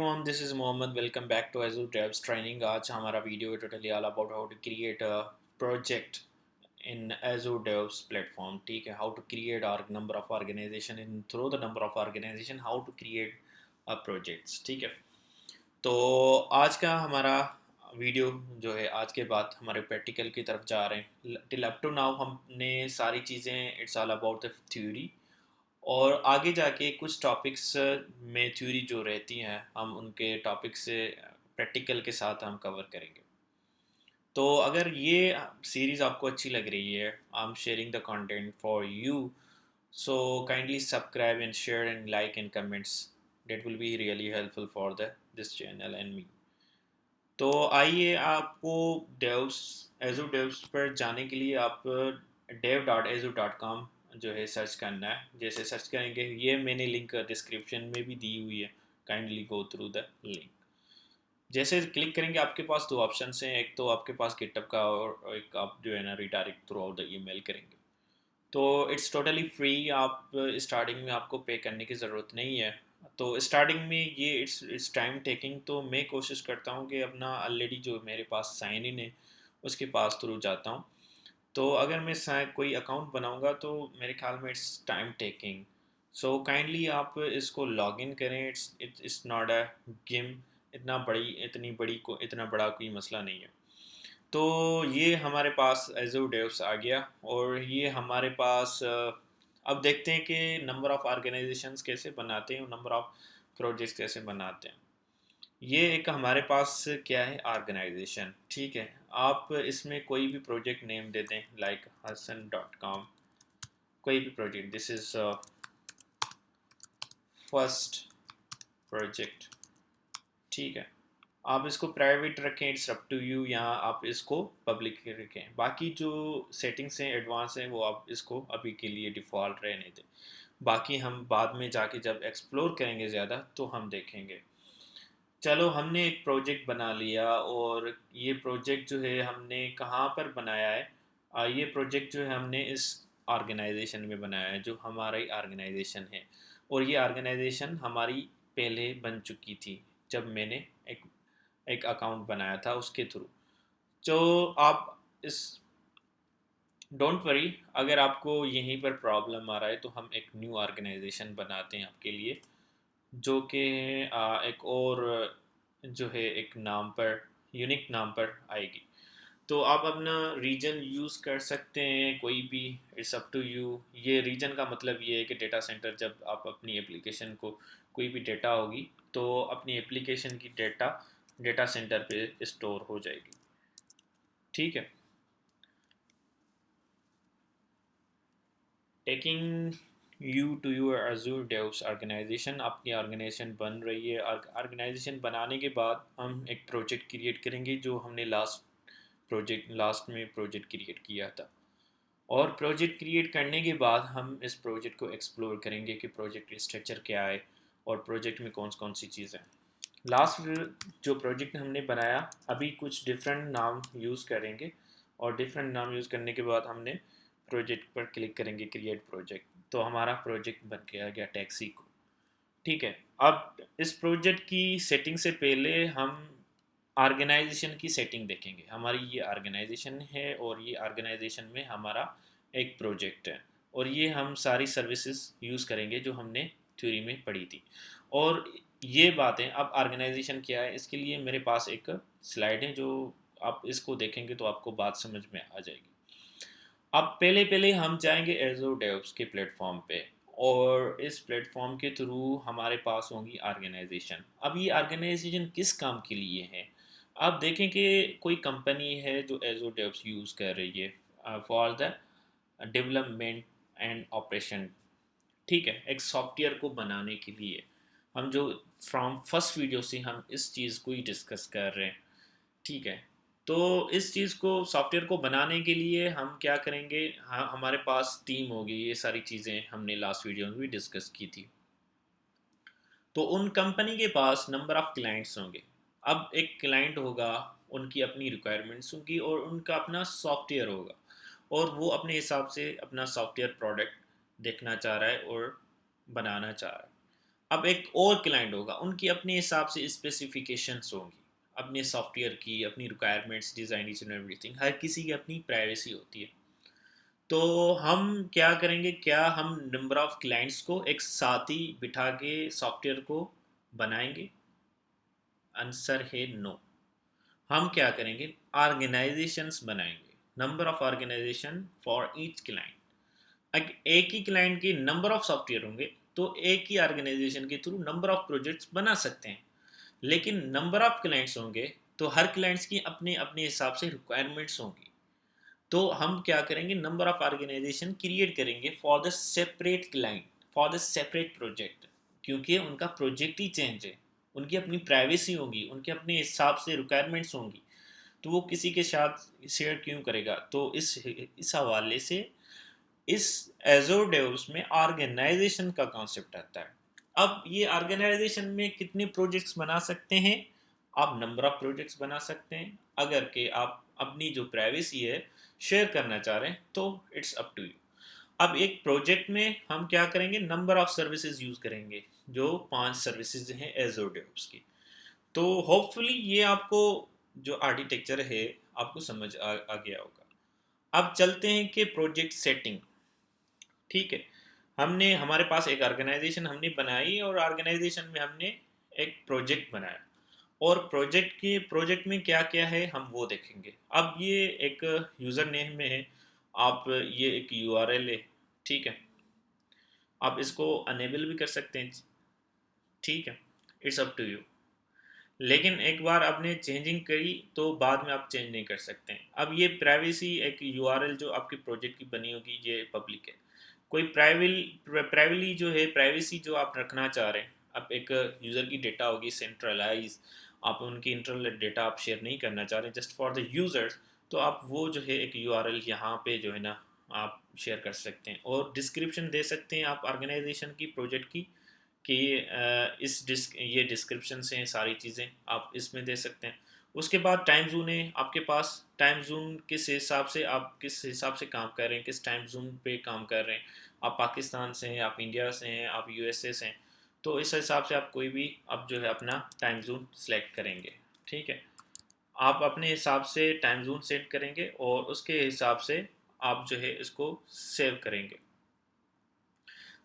everyone, this is Mohammed. Welcome back to Azure Devs Training. आज हमारा video है totally all about how to create a project in Azure Devs platform. ठीक है, how to create our number of organization in through the number of organization, how to create a projects. ठीक है, तो आज का हमारा video जो है आज के बाद हमारे प्रैक्टिकल की तरफ जा रहे हैं. टिल अप टू नाउ हमने सारी चीज़ें it's all about the theory और आगे जाके कुछ टॉपिक्स में थ्योरी जो रहती हैं हम उनके टॉपिक से प्रैक्टिकल के साथ हम कवर करेंगे. तो अगर ये सीरीज़ आपको अच्छी लग रही है, I am sharing the content for you, so kindly subscribe and share and like and comments. That will be really helpful for the this channel and me. तो आइए, आपको डेव्स एजूर डेव्स पर जाने के लिए आप dev.azure.com जो है सर्च करना है. जैसे सर्च करेंगे, ये मैंने लिंक डिस्क्रिप्शन में भी दी हुई है, kindly go through the link. जैसे क्लिक करेंगे आपके पास दो ऑप्शन हैं, एक तो आपके पास गिटहब का और एक आप जो है ना redirect through out the email करेंगे. तो इट्स टोटली फ्री. आप स्टार्टिंग में आपको पे करने की ज़रूरत नहीं है. तो स्टार्टिंग में ये इट्स टाइम टेकिंग, तो मैं कोशिश करता हूँ कि अपना ऑलरेडी जो मेरे पास साइन इन है उसके पास थ्रू जाता हूँ. तो अगर मैं कोई अकाउंट बनाऊंगा तो मेरे ख्याल में it's time taking. So kindly आप इसको लॉग इन करें. It's not a game. इतनी बड़ी को इतना बड़ा कोई मसला नहीं है. तो ये हमारे पास एजूर डेव्स आ गया और ये हमारे पास अब देखते हैं कि नंबर ऑफ़ ऑर्गेनाइजेशंस कैसे बनाते हैं और नंबर ऑफ़ प्रोजेक्ट्स कैसे बनाते हैं. ये एक हमारे पास क्या है, ऑर्गेनाइजेशन. ठीक है, आप इसमें कोई भी प्रोजेक्ट नेम दे दें, लाइक hasan.com. कोई भी project, this is first project. ठीक है, आप इसको प्राइवेट रखें, इट्स अप टू यू. यहाँ आप इसको पब्लिक रखें. बाकी जो सेटिंग्स हैं एडवांस हैं वो आप इसको अभी के लिए डिफ़ॉल्ट रहने दें. बाकी हम बाद में जाके जब एक्सप्लोर करेंगे ज़्यादा तो हम देखेंगे. चलो, हमने एक प्रोजेक्ट बना लिया और ये प्रोजेक्ट जो है हमने कहाँ पर बनाया है. ये प्रोजेक्ट जो है हमने इस ऑर्गेनाइजेशन में बनाया है जो हमारी ऑर्गेनाइजेशन है. और ये ऑर्गेनाइजेशन हमारी पहले बन चुकी थी जब मैंने एक एक अकाउंट बनाया था उसके थ्रू. तो आप इस डोंट वरी, अगर आपको यहीं पर प्रॉब्लम आ रहा है तो हम एक न्यू ऑर्गेनाइजेशन बनाते हैं आपके लिए, जो कि एक और जो है एक नाम पर, यूनिक नाम पर आएगी. तो आप अपना रीजन यूज़ कर सकते हैं कोई भी, इट्स अप टू यू. ये रीजन का मतलब ये है कि डेटा सेंटर, जब आप अपनी एप्लीकेशन को कोई भी डेटा होगी तो अपनी एप्लीकेशन की डेटा डेटा सेंटर पे स्टोर हो जाएगी. ठीक है, taking you to your Azure devs organization. आपकी ऑर्गेनाइजेशन बन रही है. ऑर्गेनाइजेशन बनाने के बाद हम एक प्रोजेक्ट क्रिएट करेंगे जो हमने लास्ट में प्रोजेक्ट क्रिएट किया था. और प्रोजेक्ट क्रिएट करने के बाद हम इस प्रोजेक्ट को एक्सप्लोर करेंगे कि प्रोजेक्ट स्ट्रक्चर क्या है और प्रोजेक्ट में कौन कौन सी चीज़ें हैं. लास्ट जो प्रोजेक्ट हमने बनाया, अभी कुछ डिफरेंट नाम यूज़ करेंगे और डिफरेंट नाम यूज़ करने के बाद हमने प्रोजेक्ट पर क्लिक करेंगे, क्रिएट प्रोजेक्ट. तो हमारा प्रोजेक्ट बन गया टैक्सी को. ठीक है, अब इस प्रोजेक्ट की सेटिंग से पहले हम ऑर्गेनाइजेशन की सेटिंग देखेंगे. हमारी ये ऑर्गेनाइजेशन है और ये ऑर्गेनाइजेशन में हमारा एक प्रोजेक्ट है और ये हम सारी सर्विसेज यूज़ करेंगे जो हमने थ्योरी में पढ़ी थी. और ये बातें, अब ऑर्गेनाइजेशन क्या है इसके लिए मेरे पास एक स्लाइड है, जो आप इसको देखेंगे तो आपको बात समझ में आ जाएगी. अब पहले पहले हम जाएंगे एजोर डेव्स के प्लेटफॉर्म पे और इस प्लेटफॉर्म के थ्रू हमारे पास होंगी ऑर्गेनाइजेशन. अब ये ऑर्गेनाइजेशन किस काम के लिए है. आप देखें कि कोई कंपनी है जो एजोर डेव्स यूज़ कर रही है for the development and operation. ठीक है, एक सॉफ्टवेयर को बनाने के लिए. हम जो फ्रॉम फर्स्ट वीडियो से हम इस चीज़ को ही डिस्कस कर रहे हैं. ठीक है, तो इस चीज़ को, सॉफ्टवेयर को बनाने के लिए हम क्या करेंगे, हाँ, हमारे पास टीम होगी. ये सारी चीज़ें हमने लास्ट वीडियो में भी डिस्कस की थी. तो उन कंपनी के पास नंबर ऑफ़ क्लाइंट्स होंगे. अब एक क्लाइंट होगा, उनकी अपनी रिक्वायरमेंट्स होंगी और उनका अपना सॉफ्टवेयर होगा और वो अपने हिसाब से अपना सॉफ्टवेयर प्रोडक्ट देखना चाह रहा है और बनाना चाह रहा है. अब एक और क्लाइंट होगा, उनकी अपने हिसाब से स्पेसिफिकेशंस होंगी, अपने सॉफ्टवेयर की अपनी requirements, design, each and everything, हर किसी की अपनी प्राइवेसी होती है। तो हम क्या करेंगे, क्या हम नंबर ऑफ़ क्लाइंट्स को एक साथ ही बिठा के सॉफ्टवेयर को बनाएंगे? आंसर है नो। हम क्या करेंगे, ऑर्गेनाइजेशंस बनाएंगे, number of organization for each client. एक ही क्लाइंट के नंबर ऑफ सॉफ्टवेयर होंगे तो एक ही ऑर्गेनाइजेशन के थ्रू नंबर ऑफ प्रोजेक्ट्स बना सकते हैं, लेकिन नंबर ऑफ क्लाइंट्स होंगे तो हर क्लाइंट्स की अपने अपने हिसाब से रिक्वायरमेंट्स होंगी। तो हम क्या करेंगे, नंबर ऑफ ऑर्गेनाइजेशन क्रिएट करेंगे for the separate client, for the separate project, क्योंकि उनका प्रोजेक्ट ही चेंज है, उनकी अपनी प्राइवेसी होगी, उनके अपने हिसाब से रिक्वायरमेंट्स होंगी, तो वो किसी के साथ शेयर क्यों करेगा। तो इस हवाले से इस एजोर डेव्स में ऑर्गेनाइजेशन का कॉन्सेप्ट आता है। अब ये ऑर्गेनाइजेशन में कितने प्रोजेक्ट्स बना सकते हैं, आप नंबर ऑफ प्रोजेक्ट्स बना सकते हैं, अगर के आप अपनी जो प्राइवेसी है शेयर करना चाह रहे हैं तो इट्स अप टू यू। अब एक प्रोजेक्ट में हम क्या करेंगे, नंबर ऑफ सर्विसेज यूज करेंगे, जो 5 सर्विसेज हैं एजोर डेव्स की। तो होपफुली ये आपको जो आर्किटेक्चर है आपको समझ आ गया होगा। अब चलते हैं कि प्रोजेक्ट सेटिंग। ठीक है, हमने हमारे पास एक ऑर्गेनाइजेशन हमने बनाई और ऑर्गेनाइजेशन में हमने एक प्रोजेक्ट बनाया, और प्रोजेक्ट में क्या क्या है हम वो देखेंगे। अब ये एक यूज़र नेम में है, आप ये एक यूआरएल है, ठीक है, आप इसको अनेबल भी कर सकते हैं, ठीक है, इट्स अप टू यू। लेकिन एक बार आपने चेंजिंग करी तो बाद में आप चेंज नहीं कर सकते हैं। अब ये प्राइवेसी, एक यूआरएल जो आपके प्रोजेक्ट की बनी होगी ये पब्लिक है, कोई प्राइवली जो है प्राइवेसी जो आप रखना चाह रहे हैं, अब एक यूज़र की डेटा होगी सेंट्रलाइज, आप उनकी इंटरनल डेटा आप शेयर नहीं करना चाह रहे जस्ट फॉर द यूज़र्स, तो आप वो जो है एक यूआरएल यहाँ पे जो है ना आप शेयर कर सकते हैं, और डिस्क्रिप्शन दे सकते हैं आप ऑर्गेनाइजेशन की, प्रोजेक्ट की, कि ये डिस्क्रिप्शन से सारी चीज़ें आप इसमें दे सकते हैं। उसके बाद टाइम जोन है आपके पास, टाइम जोन किस हिसाब से आप किस हिसाब से काम कर रहे हैं, किस टाइम जोन पे काम कर रहे हैं, आप पाकिस्तान से हैं, आप इंडिया से हैं, आप यूएसए से हैं, तो इस हिसाब से आप कोई भी आप जो है अपना टाइम जोन सेलेक्ट करेंगे। ठीक है, आप अपने हिसाब से टाइम जोन सेट करेंगे और उसके हिसाब से आप जो है इसको सेव करेंगे।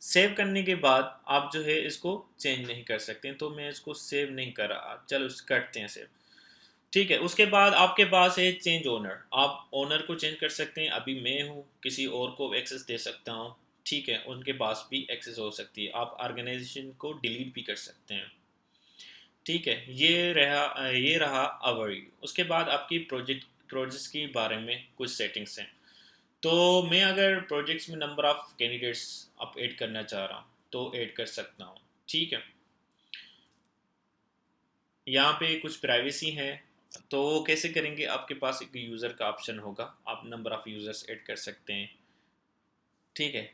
सेव करने के बाद आप जो है इसको चेंज नहीं कर सकते, तो मैं इसको सेव नहीं कर रहा, चलो करते हैं सेव। ठीक है, उसके बाद आपके पास है चेंज ओनर, आप ओनर को चेंज कर सकते हैं, अभी मैं हूँ किसी और को एक्सेस दे सकता हूँ, ठीक है, उनके पास भी एक्सेस हो सकती है, आप ऑर्गेनाइजेशन को डिलीट भी कर सकते हैं। ठीक है, ये रहा ओवरव्यू। उसके बाद आपकी प्रोजेक्ट्स के बारे में कुछ सेटिंग्स हैं। तो मैं अगर प्रोजेक्ट्स में नंबर ऑफ कैंडिडेट्स आप ऐड करना चाह रहा हूँ तो ऐड कर सकता हूँ। ठीक है, यहाँ पे कुछ प्राइवेसी है, तो वो कैसे करेंगे, आपके पास एक यूज़र का ऑप्शन होगा, आप नंबर ऑफ़ यूज़र्स ऐड कर सकते हैं। ठीक है,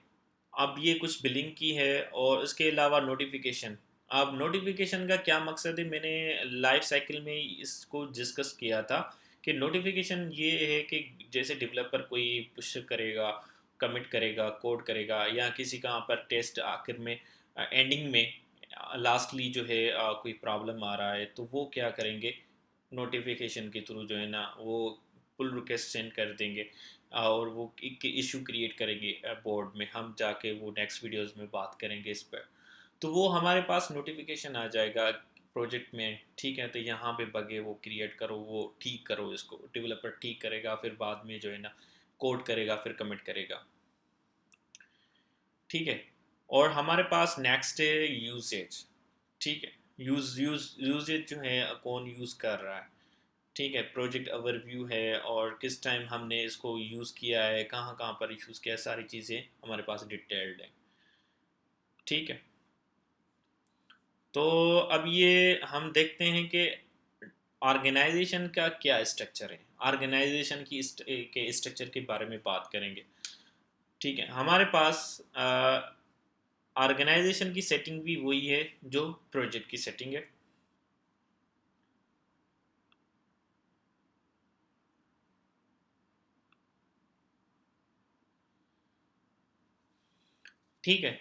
अब ये कुछ बिलिंग की है, और इसके अलावा नोटिफिकेशन। अब नोटिफिकेशन का क्या मकसद है, मैंने लाइफ साइकिल में इसको डिस्कस किया था कि नोटिफिकेशन ये है कि जैसे डेवलपर कोई पुश करेगा, कमिट करेगा, कोड करेगा, या किसी का पर टेस्ट आखिर में एंडिंग में लास्टली जो है कोई प्रॉब्लम आ रहा है, तो वो क्या करेंगे, नोटिफिकेशन के थ्रू जो है ना वो पुल रिक्वेस्ट सेंड कर देंगे, और वो एक इशू क्रिएट करेंगे बोर्ड में, हम जाके वो नेक्स्ट वीडियोस में बात करेंगे इस पर। तो वो हमारे पास नोटिफिकेशन आ जाएगा प्रोजेक्ट में। ठीक है, तो यहाँ पे बगे वो क्रिएट करो, वो ठीक करो, इसको डेवलपर ठीक करेगा, फिर बाद में जो है ना कोड करेगा, फिर कमिट करेगा। ठीक है, और हमारे पास नेक्स्ट है यूसेज। ठीक है, यूजेज जो है कौन यूज़ कर रहा है। ठीक है, प्रोजेक्ट ओवरव्यू है, और किस टाइम हमने इसको यूज़ किया है, कहाँ कहाँ पर यूज़ किया है, सारी चीज़ें हमारे पास डिटेल्ड है। ठीक है, तो अब ये हम देखते हैं कि ऑर्गेनाइजेशन का क्या स्ट्रक्चर है, ऑर्गेनाइजेशन के स्ट्रक्चर के बारे में बात करेंगे। ठीक है, हमारे पास ऑर्गेनाइजेशन की सेटिंग भी वही है जो प्रोजेक्ट की सेटिंग है। ठीक है,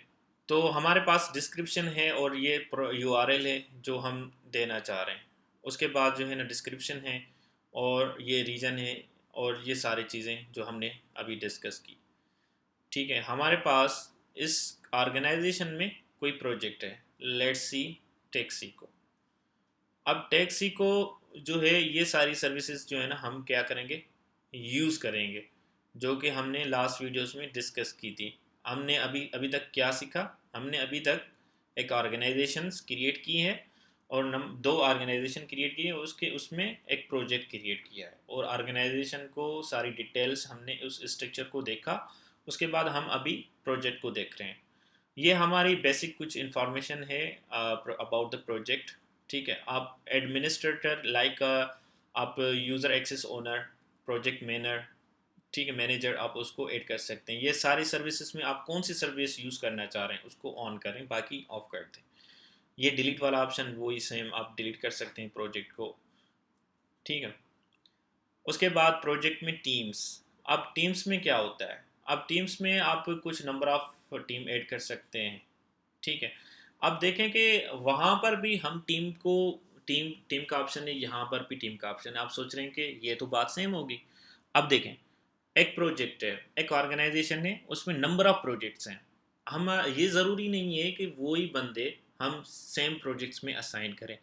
तो हमारे पास डिस्क्रिप्शन है और ये यूआरएल है जो हम देना चाह रहे हैं। उसके बाद जो है ना डिस्क्रिप्शन है और ये रीजन है और ये सारी चीज़ें जो हमने अभी डिस्कस की। ठीक है, हमारे पास इस ऑर्गेनाइजेशन में कोई प्रोजेक्ट है, लेट्स सी टैक्सी को। अब टैक्सी को जो है ये सारी सर्विसेज जो है ना हम क्या करेंगे, यूज़ करेंगे, जो कि हमने लास्ट वीडियोस में डिस्कस की थी। हमने अभी अभी तक क्या सीखा, हमने अभी तक एक ऑर्गेनाइजेशंस क्रिएट की है और दो ऑर्गेनाइजेशन क्रिएट की है, उसके उसमें एक प्रोजेक्ट क्रिएट किया है और ऑर्गेनाइजेशन को सारी डिटेल्स हमने उस स्ट्रक्चर को देखा। उसके बाद हम अभी प्रोजेक्ट को देख रहे हैं। ये हमारी बेसिक कुछ इंफॉर्मेशन है अबाउट द प्रोजेक्ट। ठीक है, आप एडमिनिस्ट्रेटर लाइक आप user access owner, project manner, ठीक है, मैनेजर, आप उसको ऐड कर सकते हैं। ये सारी सर्विसेज में आप कौन सी सर्विस यूज़ करना चाह रहे हैं उसको ऑन करें, बाकी ऑफ कर दें। ये डिलीट वाला ऑप्शन वही सेम, आप डिलीट कर सकते हैं प्रोजेक्ट को। ठीक है, उसके बाद प्रोजेक्ट में टीम्स। अब टीम्स में क्या होता है, अब टीम्स में आप कुछ नंबर ऑफ टीम ऐड कर सकते हैं। ठीक है, अब देखें कि वहाँ पर भी हम टीम को, टीम टीम का ऑप्शन है, यहाँ पर भी टीम का ऑप्शन है। आप सोच रहे हैं कि ये तो बात सेम होगी। अब देखें, एक प्रोजेक्ट है, एक ऑर्गेनाइजेशन है, उसमें नंबर ऑफ प्रोजेक्ट्स हैं। हम ये ज़रूरी नहीं है कि वही बंदे हम सेम प्रोजेक्ट्स में असाइन करें।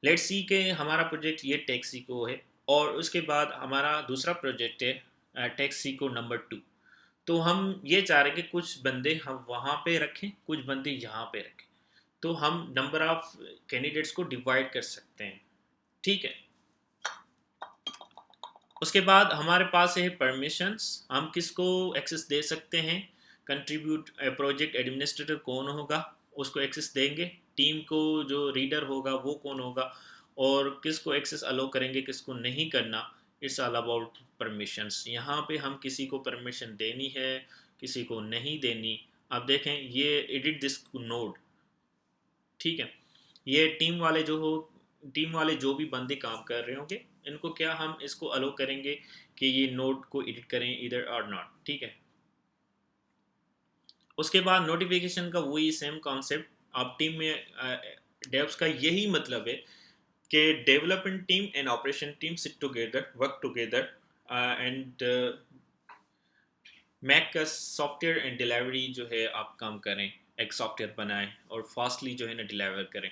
लेट्स सी के हमारा प्रोजेक्ट ये टैक्सी को है और उसके बाद हमारा दूसरा प्रोजेक्ट है टैक्सी को नंबर 2। तो हम ये चाह रहे हैं कि कुछ बंदे हम वहाँ पे रखें, कुछ बंदे यहाँ पे रखें। तो हम नंबर ऑफ कैंडिडेट्स को डिवाइड कर सकते हैं। ठीक है, उसके बाद हमारे पास है परमिशंस, हम किसको एक्सेस दे सकते हैं। कंट्रीब्यूट प्रोजेक्ट एडमिनिस्ट्रेटर कौन होगा, उसको एक्सेस देंगे। टीम को जो रीडर होगा वो कौन होगा, और किसको एक्सेस अलो करेंगे, किसको नहीं करना। It's all about permissions. यहाँ पे हम किसी को परमिशन देनी है, किसी को नहीं देनी। अब देखें ये एडिट दिस नोड। ठीक है, ये टीम वाले जो भी बंदे काम कर रहे होंगे, इनको क्या हम इसको अलो करेंगे कि ये नोट को एडिट करें इधर और नॉट। ठीक है, उसके बाद नोटिफिकेशन का वही सेम कॉन्सेप्ट। आप टीम में डेव्स का यही मतलब है कि development team and operation team sit together, work together and make का सॉफ्टवेयर एंड डिलीवरी जो है आप काम करें, एक सॉफ्टवेयर बनाएं और फास्टली जो है ना डिलीवर करें।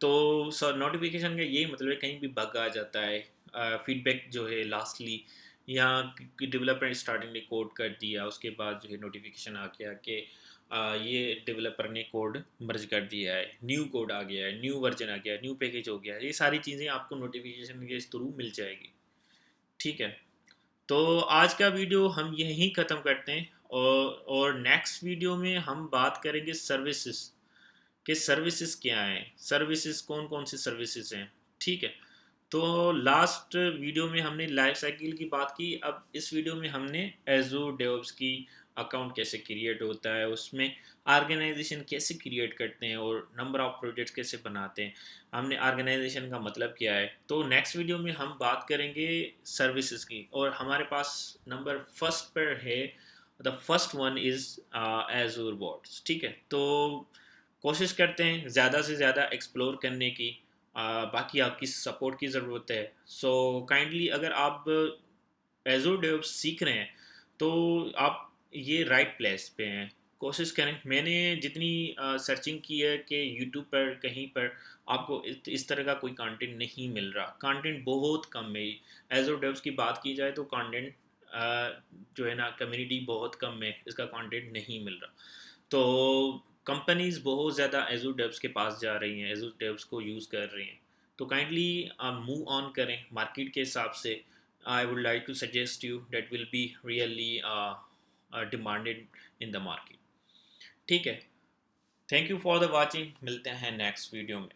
तो सर नोटिफिकेशन का यही मतलब है, कहीं भी बग आ जाता है, फीडबैक जो है लास्टली, या डेवलपर स्टार्टिंग ने कोड कर दिया, उसके बाद जो है नोटिफिकेशन आ गया कि ये डेवलपर ने कोड मर्ज कर दिया है, न्यू कोड आ गया है, न्यू वर्जन आ गया है, न्यू पैकेज हो गया है। ये सारी चीज़ें आपको नोटिफिकेशन के थ्रू मिल जाएगी। ठीक है, तो आज का वीडियो हम यहीं ख़त्म करते हैं और नेक्स्ट वीडियो में हम बात करेंगे सर्विसेज कि सर्विसेज क्या हैं, सर्विसेज कौन कौन सी सर्विसेज हैं। ठीक है, तो लास्ट वीडियो में हमने लाइफ साइकिल की बात की। अब इस वीडियो में हमने एजूर डेवॉप्स की अकाउंट कैसे क्रिएट होता है, उसमें ऑर्गेनाइजेशन कैसे क्रिएट करते हैं और नंबर ऑफ प्रोजेक्ट्स कैसे बनाते हैं, हमने ऑर्गेनाइजेशन का मतलब क्या है। तो नेक्स्ट वीडियो में हम बात करेंगे सर्विसेज की, और हमारे पास नंबर फर्स्ट पर है, the first one is Azure boards. ठीक है, तो कोशिश करते हैं ज़्यादा से ज़्यादा एक्सप्लोर करने की। बाकी आपकी सपोर्ट की ज़रूरत है। सो काइंडली अगर आप एजोर डेवॉप्स सीख रहे हैं तो आप ये राइट प्लेस पे हैं। कोशिश करें, मैंने जितनी सर्चिंग की है कि यूट्यूब पर कहीं पर आपको इस तरह का कोई कंटेंट नहीं मिल रहा, कंटेंट बहुत कम है। एजोर डेवॉप्स की बात की जाए तो कंटेंट जो है ना कम्युनिटी बहुत कम है, इसका कंटेंट नहीं मिल रहा। तो कंपनीज बहुत ज़्यादा एजूर डेव्स के पास जा रही हैं, एजूर डेव्स को यूज़ कर रही हैं। तो काइंडली मूव ऑन करें मार्केट के हिसाब से। I would like to suggest you that will be really demanded in the market. ठीक है, thank you for the watching, मिलते हैं नेक्स्ट वीडियो में।